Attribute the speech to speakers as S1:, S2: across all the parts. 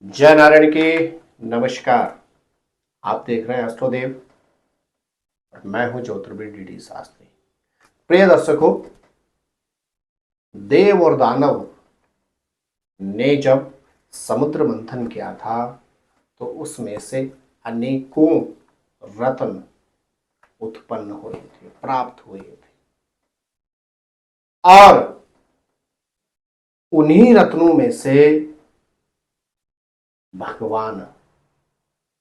S1: जय नारायण की नमस्कार। आप देख रहे हैं एस्ट्रोदेव और मैं हूं ज्योतिर्विद डी शास्त्री। प्रिय दर्शकों, देव और दानव ने जब समुद्र मंथन किया था तो उसमें से अनेकों रत्न उत्पन्न हुए थे, प्राप्त हुए थे और उन्हीं रत्नों में से भगवान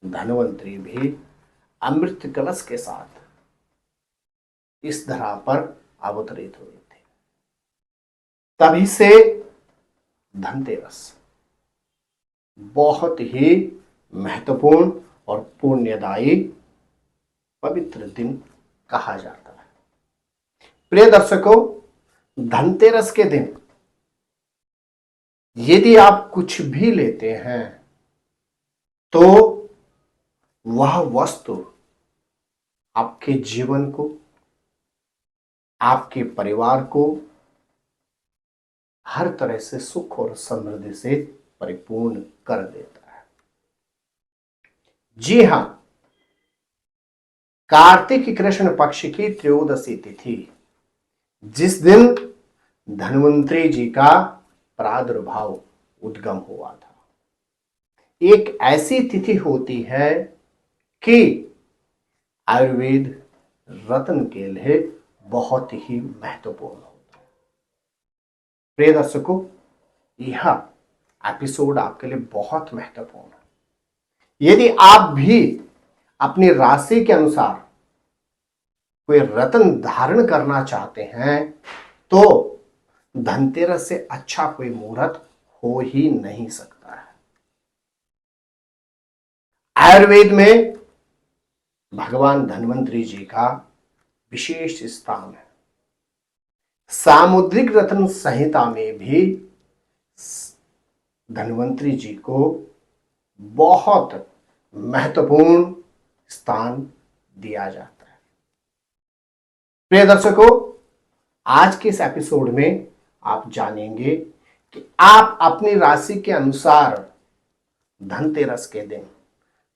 S1: धन्वंतरी भी अमृत कलश के साथ इस धरा पर अवतरित हुए थे। तभी से धनतेरस बहुत ही महत्वपूर्ण और पुण्यदायी पवित्र दिन कहा जाता है। प्रिय दर्शकों, धनतेरस के दिन यदि आप कुछ भी लेते हैं तो वह वस्तु आपके जीवन को, आपके परिवार को हर तरह से सुख और समृद्धि से परिपूर्ण कर देता है। जी हां, कार्तिक कृष्ण पक्ष की त्रयोदशी तिथि, जिस दिन धन्वंतरी जी का प्रादुर्भाव उद्गम हुआ था, एक ऐसी तिथि होती है कि आयुर्वेद रत्न के लिए बहुत ही महत्वपूर्ण होता है। प्रिय दर्शकों, यह एपिसोड आपके लिए बहुत महत्वपूर्ण है। यदि आप भी अपनी राशि के अनुसार कोई रत्न धारण करना चाहते हैं तो धनतेरस से अच्छा कोई मुहूर्त हो ही नहीं सकता है। आयुर्वेद में भगवान धन्वंतरी जी का विशेष स्थान है। सामुद्रिक रत्न संहिता में भी धन्वंतरी जी को बहुत महत्वपूर्ण स्थान दिया जाता है। प्रिय दर्शकों, आज के इस एपिसोड में आप जानेंगे कि आप अपनी राशि के अनुसार धनतेरस के दिन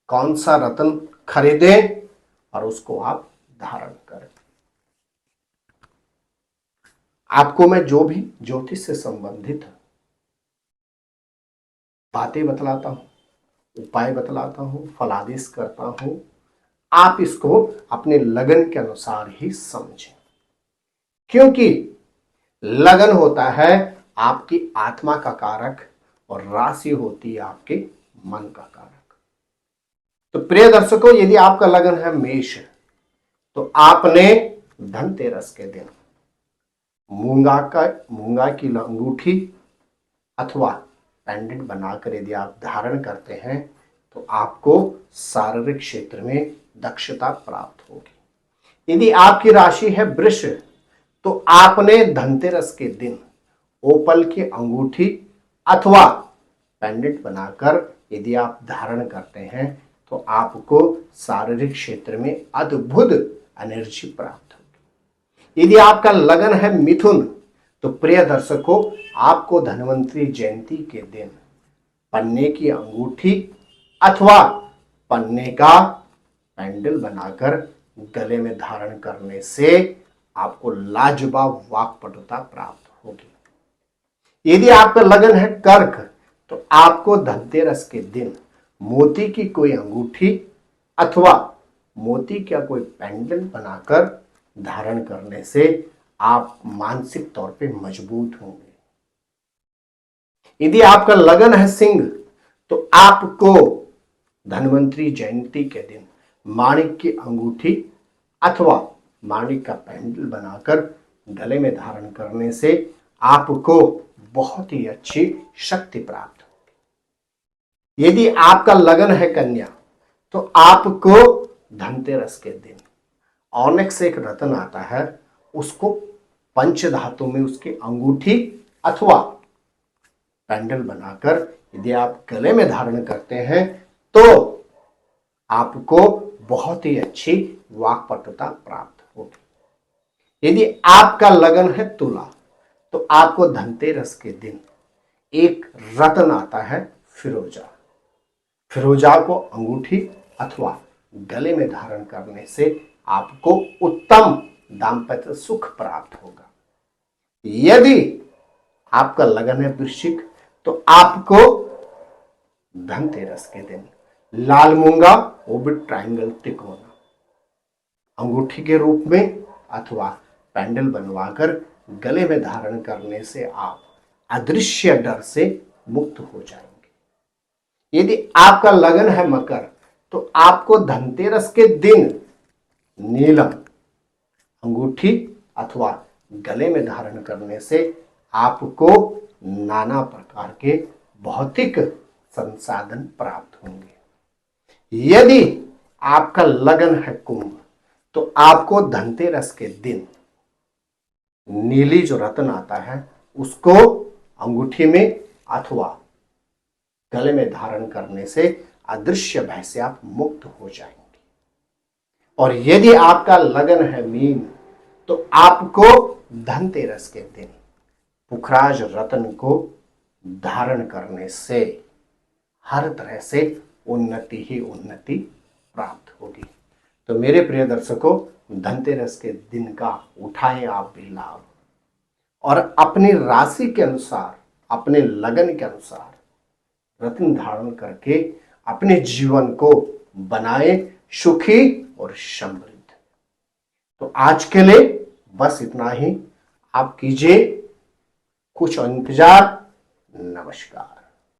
S1: कौन सा रत्न खरीदें और उसको आप धारण करें। आपको मैं जो भी ज्योतिष से संबंधित बातें बतलाता हूं, उपाय बतलाता हूं, फलादेश करता हूं, आप इसको अपने लगन के अनुसार ही समझें, क्योंकि लगन होता है आपकी आत्मा का कारक और राशि होती है आपके मन का कारक। तो प्रिय दर्शकों, यदि आपका लगन है मेष, तो आपने धनतेरस के दिन मूंगा की अंगूठी अथवा पेंडेंट बनाकर यदि आप धारण करते हैं तो आपको शारीरिक क्षेत्र में दक्षता प्राप्त होगी। यदि आपकी राशि है वृष, तो आपने धनतेरस के दिन ओपल की अंगूठी अथवा पेंडेंट बनाकर यदि आप धारण करते हैं तो आपको शारीरिक क्षेत्र में अद्भुत एनर्जी प्राप्त होगी। यदि आपका लगन है मिथुन, तो प्रिय दर्शकों, आपको धन्वंतरी जयंती के दिन पन्ने की अंगूठी अथवा पन्ने का पैंडल बनाकर गले में धारण करने से आपको लाजवाब वाक्पटुता प्राप्त होगी। यदि आपका लगन है कर्क, तो आपको धनतेरस के दिन मोती की कोई अंगूठी अथवा मोती का कोई पेंडल बनाकर धारण करने से आप मानसिक तौर पे मजबूत होंगे। यदि आपका लगन है सिंह, तो आपको धन्वंतरी जयंती के दिन माणिक की अंगूठी अथवा माणिक का पेंडल बनाकर गले में धारण करने से आपको बहुत ही अच्छी शक्ति प्राप्त होगी। यदि आपका लगन है कन्या, तो आपको धनतेरस के दिन ऑनेक्स एक रत्न आता है, उसको पंचधातु में उसकी अंगूठी अथवा पेंडल बनाकर यदि आप गले में धारण करते हैं तो आपको बहुत ही अच्छी वाक्पटुता प्राप्त होगी। यदि आपका लगन है तुला, तो आपको धनतेरस के दिन एक रत्न आता है फिरोजा, फिरोजा को अंगूठी अथवा गले में धारण करने से आपको उत्तम दाम्पत्य सुख प्राप्त होगा। यदि आपका लगन है वृश्चिक, तो आपको धनतेरस के दिन लाल मूंगा, वो भी ट्रायंगल तिकोना, अंगूठी के रूप में अथवा पैंडल बनवाकर गले में धारण करने से आप अदृश्य डर से मुक्त हो जाएंगे। यदि आपका लगन है मकर, तो आपको धनतेरस के दिन नीलम अंगूठी अथवा गले में धारण करने से आपको नाना प्रकार के भौतिक संसाधन प्राप्त होंगे। यदि आपका लगन है कुंभ, तो आपको धनतेरस के दिन नीली जो रत्न आता है उसको अंगूठी में अथवा गले में धारण करने से अदृश्य भय से आप मुक्त हो जाएंगे। और यदि आपका लगन है मीन, तो आपको धनतेरस के दिन पुखराज रत्न को धारण करने से हर तरह से उन्नति ही उन्नति प्राप्त होगी। तो मेरे प्रिय दर्शकों, धनतेरस के दिन का उठाएं आप भी लाभ और अपनी राशि के अनुसार, अपने लगन के अनुसार रत्न धारण करके अपने जीवन को बनाए सुखी और समृद्ध। तो आज के लिए बस इतना ही। आप कीजिए कुछ इंतजार। नमस्कार।